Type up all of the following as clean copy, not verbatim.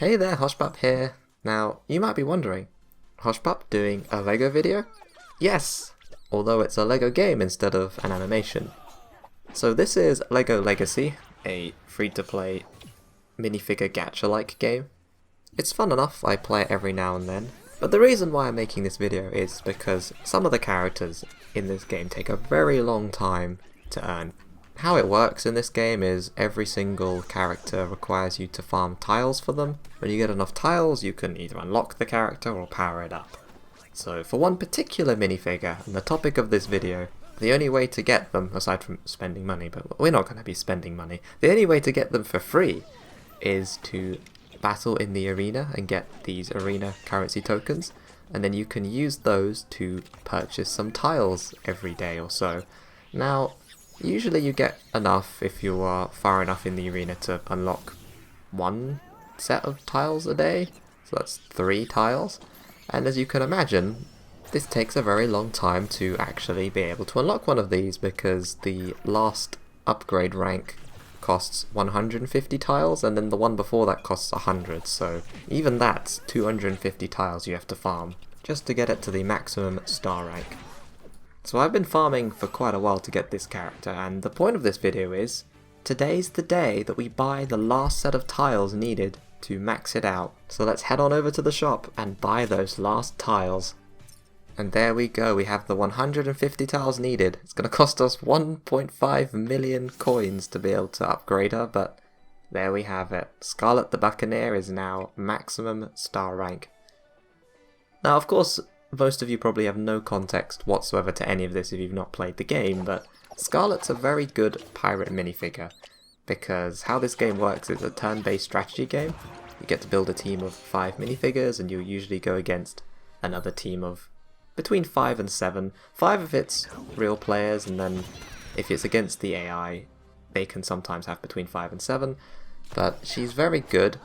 Hey there, Hushpup here. Now, you might be wondering, Hushpup doing a LEGO video? Yes! Although it's a LEGO game instead of an animation. So this is LEGO Legacy, a free-to-play minifigure gacha-like game. It's fun enough, I play it every now and then, but the reason why I'm making this video is because some of the characters in this game take a very long time to earn. How it works in this game is every single character requires you to farm tiles for them. When you get enough tiles, you can either unlock the character or power it up. So for one particular minifigure, and the topic of this video, the only way to get them, aside from spending money, but we're not going to be spending money, the only way to get them for free is to battle in the arena and get these arena currency tokens, and then you can use those to purchase some tiles every day or so. Now, usually you get enough if you are far enough in the arena to unlock one set of tiles a day, so that's 3 tiles, and as you can imagine, this takes a very long time to actually be able to unlock one of these because the last upgrade rank costs 150 tiles and then the one before that costs 100, so even that's 250 tiles you have to farm just to get it to the maximum star rank. So I've been farming for quite a while to get this character, and the point of this video is, today's the day that we buy the last set of tiles needed to max it out. So let's head on over to the shop and buy those last tiles. And there we go, we have the 150 tiles needed. It's going to cost us 1.5 million coins to be able to upgrade her, but there we have it. Scarlett the Buccaneer is now maximum star rank. Now of course, most of you probably have no context whatsoever to any of this if you've not played the game, but Scarlett's a very good pirate minifigure, because how this game works is a turn-based strategy game. You get to build a team of 5 minifigures and you'll usually go against another team of between 5 and 7. 5 if it's real players, and then if it's against the AI, they can sometimes have between 5 and 7. But she's very good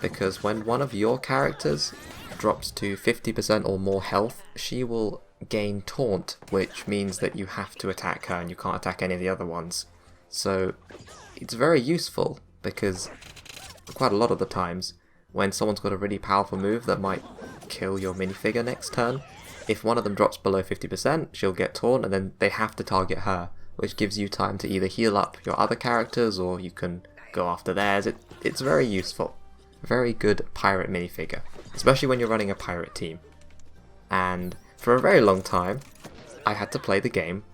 because when one of your characters drops to 50% or more health, she will gain taunt, which means that you have to attack her and you can't attack any of the other ones. So it's very useful because quite a lot of the times when someone's got a really powerful move that might kill your minifigure next turn, if one of them drops below 50%, she'll get taunt and then they have to target her, which gives you time to either heal up your other characters or you can go after theirs. It's very useful. Very good pirate minifigure, especially when you're running a pirate team. And for a very long time, I had to play the game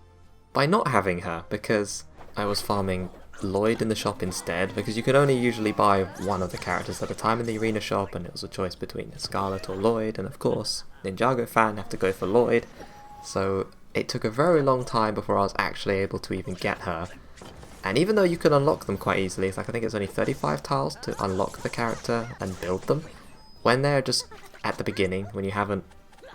by not having her because I was farming Lloyd in the shop instead, because you can only usually buy one of the characters at a time in the arena shop, and it was a choice between Scarlett or Lloyd, and of course, Ninjago fan have to go for Lloyd, so it took a very long time before I was actually able to even get her. And even though you can unlock them quite easily, it's like I think it's only 35 tiles to unlock the character and build them, when they're just at the beginning, when you haven't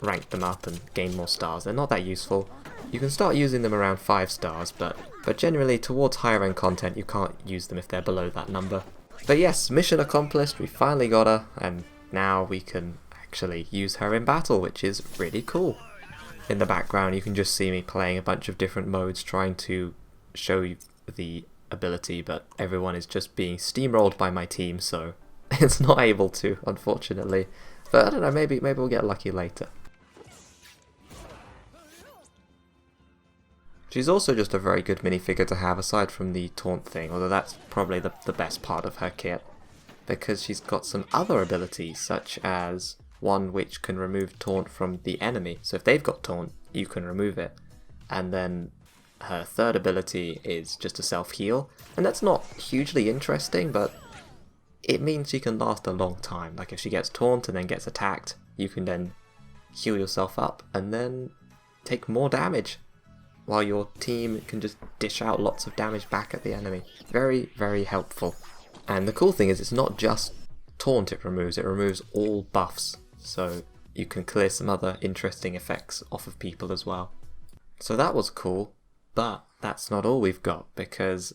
ranked them up and gained more stars, they're not that useful. You can start using them around 5 stars, but generally towards higher end content you can't use them if they're below that number. But yes, mission accomplished, we finally got her, and now we can actually use her in battle, which is really cool. In the background you can just see me playing a bunch of different modes trying to show you the ability, but everyone is just being steamrolled by my team, so it's not able to, unfortunately. But I don't know, maybe we'll get lucky later. She's also just a very good minifigure to have aside from the taunt thing, although that's probably the best part of her kit, because she's got some other abilities, such as one which can remove taunt from the enemy. So if they've got taunt, you can remove it. And then her third ability is just a self-heal, and that's not hugely interesting, but it means she can last a long time. Like if she gets taunt and then gets attacked, you can then heal yourself up and then take more damage, while your team can just dish out lots of damage back at the enemy. Very, very helpful. And the cool thing is it's not just taunt it removes all buffs, so you can clear some other interesting effects off of people as well. So that was cool, but that's not all we've got, because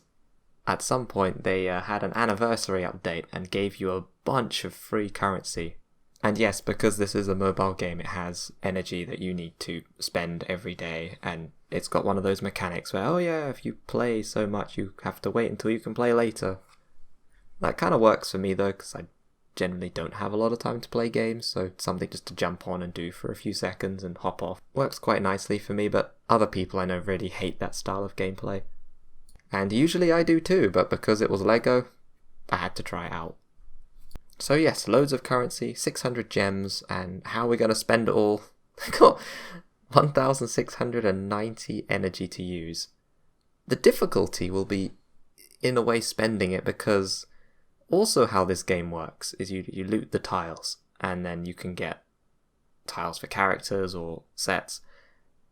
at some point they had an anniversary update and gave you a bunch of free currency. And yes, because this is a mobile game, it has energy that you need to spend every day, and it's got one of those mechanics where, oh yeah, if you play so much you have to wait until you can play later. That kind of works for me though, because I generally don't have a lot of time to play games, so something just to jump on and do for a few seconds and hop off. Works quite nicely for me, but other people I know really hate that style of gameplay. And usually I do too, but because it was Lego, I had to try it out. So yes, loads of currency, 600 gems, and how are we going to spend it all? I got 1,690 energy to use. The difficulty will be, in a way, spending it, because also how this game works is you loot the tiles, and then you can get tiles for characters or sets.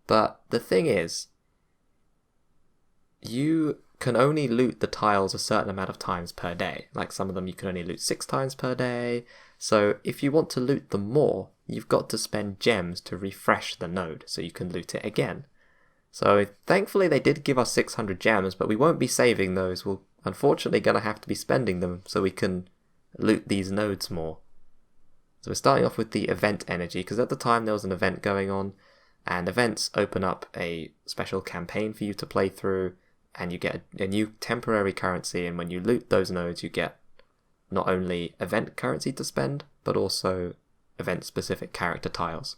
But the thing is, you can only loot the tiles a certain amount of times per day. Like some of them you can only loot 6 times per day. So if you want to loot them more, you've got to spend gems to refresh the node so you can loot it again. So thankfully they did give us 600 gems, but we won't be saving those. We're unfortunately going to have to be spending them so we can loot these nodes more. So we're starting off with the event energy, because at the time there was an event going on, and events open up a special campaign for you to play through, and you get a new temporary currency, and when you loot those nodes you get not only event currency to spend, but also event-specific character tiles.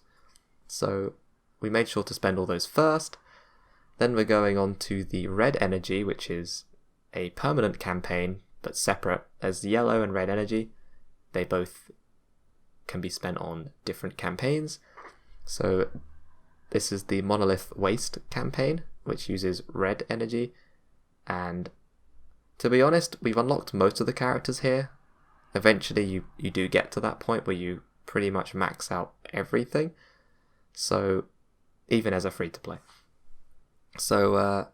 So we made sure to spend all those first. Then we're going on to the red energy, which is a permanent campaign, but separate as yellow and red energy. They both can be spent on different campaigns. So this is the Monolith Waste campaign, which uses red energy. And to be honest, we've unlocked most of the characters here. Eventually you do get to that point where you pretty much max out everything. So even as a free-to-play. So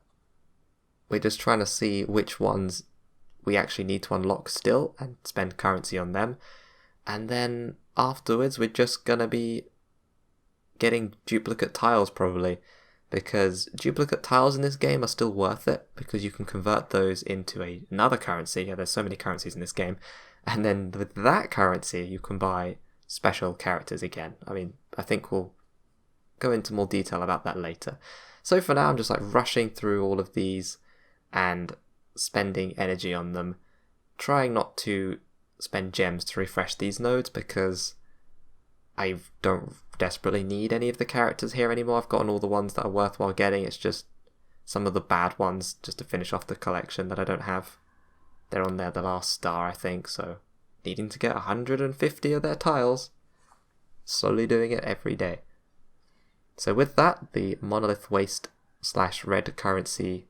we're just trying to see which ones we actually need to unlock still and spend currency on them. And then afterwards we're just going to be getting duplicate tiles probably, because duplicate tiles in this game are still worth it because you can convert those into another currency. Yeah, there's so many currencies in this game. And then with that currency you can buy special characters again. I mean, I think we'll go into more detail about that later. So for now I'm just like rushing through all of these and spending energy on them, trying not to spend gems to refresh these nodes because I don't desperately need any of the characters here anymore. I've gotten all the ones that are worthwhile getting. It's just some of the bad ones just to finish off the collection that I don't have. They're on there the last star, I think, so needing to get 150 of their tiles. Slowly doing it every day. So with that, the Monolith Waste / red currency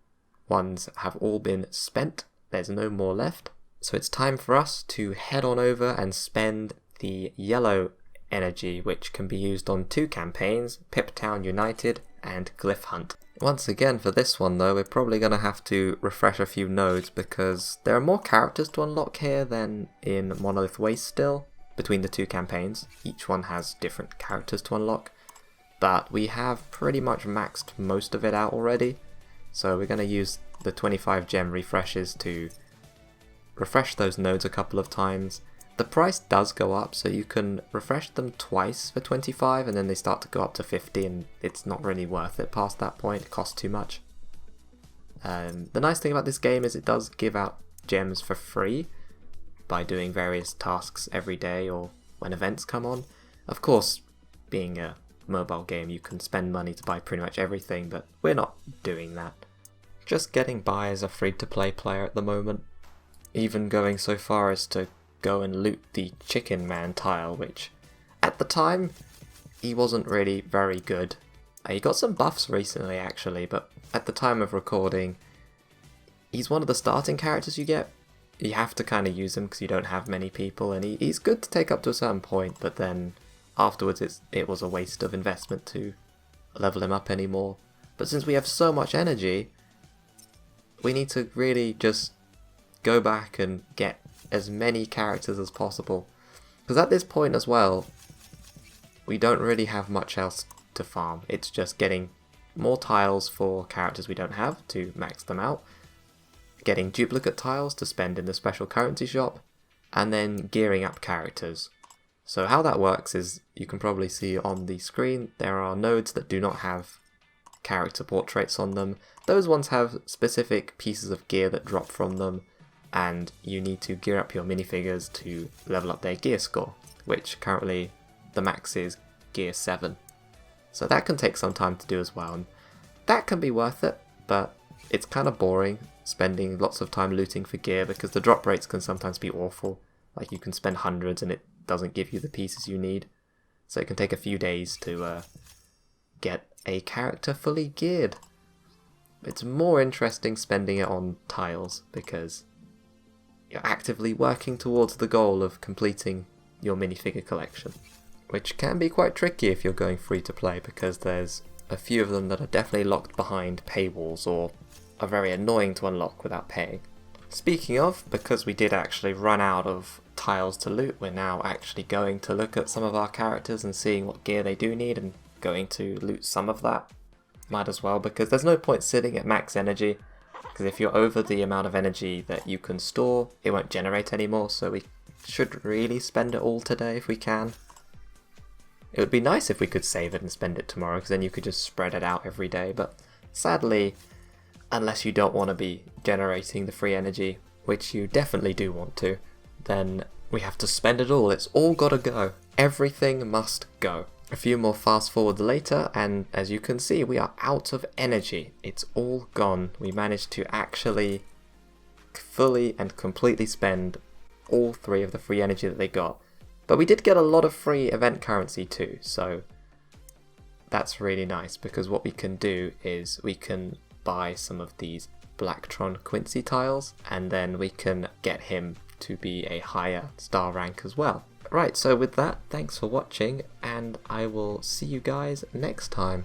ones have all been spent. There's no more left. So it's time for us to head on over and spend the yellow energy, which can be used on 2 campaigns, Pip Town United and Glyph Hunt. Once again for this one though, we're probably going to have to refresh a few nodes because there are more characters to unlock here than in Monolith Waste still, between the 2 campaigns. Each one has different characters to unlock, but we have pretty much maxed most of it out already. So we're going to use the 25 gem refreshes to refresh those nodes a couple of times. The price does go up, so you can refresh them twice for 25 and then they start to go up to 50 and it's not really worth it past that point. It costs too much. The nice thing about this game is it does give out gems for free by doing various tasks every day or when events come on. Of course, being a mobile game you can spend money to buy pretty much everything, but we're not doing that. Just getting by as a free-to-play player at the moment. Even going so far as to go and loot the Chicken Man tile, which at the time he wasn't really very good. He got some buffs recently actually, but at the time of recording he's one of the starting characters you get. You have to kind of use him because you don't have many people, and he's good to take up to a certain point, but then afterwards it was a waste of investment to level him up anymore. But since we have so much energy, we need to really just go back and get as many characters as possible. Because at this point as well, we don't really have much else to farm. It's just getting more tiles for characters we don't have to max them out, getting duplicate tiles to spend in the special currency shop, and then gearing up characters. So how that works is, you can probably see on the screen, there are nodes that do not have character portraits on them. Those ones have specific pieces of gear that drop from them, and you need to gear up your minifigures to level up their gear score, which currently the max is gear 7. So that can take some time to do as well, and that can be worth it, but it's kind of boring spending lots of time looting for gear because the drop rates can sometimes be awful. Like you can spend hundreds and it doesn't give you the pieces you need. So it can take a few days to get a character fully geared. It's more interesting spending it on tiles because you're actively working towards the goal of completing your minifigure collection, which can be quite tricky if you're going free to play because there's a few of them that are definitely locked behind paywalls or are very annoying to unlock without paying. Speaking of, because we did actually run out of tiles to loot, we're now actually going to look at some of our characters and seeing what gear they do need and going to loot some of that. Might as well, because there's no point sitting at max energy, because if you're over the amount of energy that you can store, it won't generate anymore, so we should really spend it all today if we can. It would be nice if we could save it and spend it tomorrow, because then you could just spread it out every day, but sadly, unless you don't want to be generating the free energy, which you definitely do want to, then we have to spend it all. It's all gotta go. Everything must go. A few more fast forwards later, and as you can see, we are out of energy. It's all gone. We managed to actually fully and completely spend all 3 of the free energy that they got. But we did get a lot of free event currency too, so that's really nice because what we can do is we can buy some of these Blacktron Quincy tiles and then we can get him to be a higher star rank as well. Right, so with that, thanks for watching and I will see you guys next time.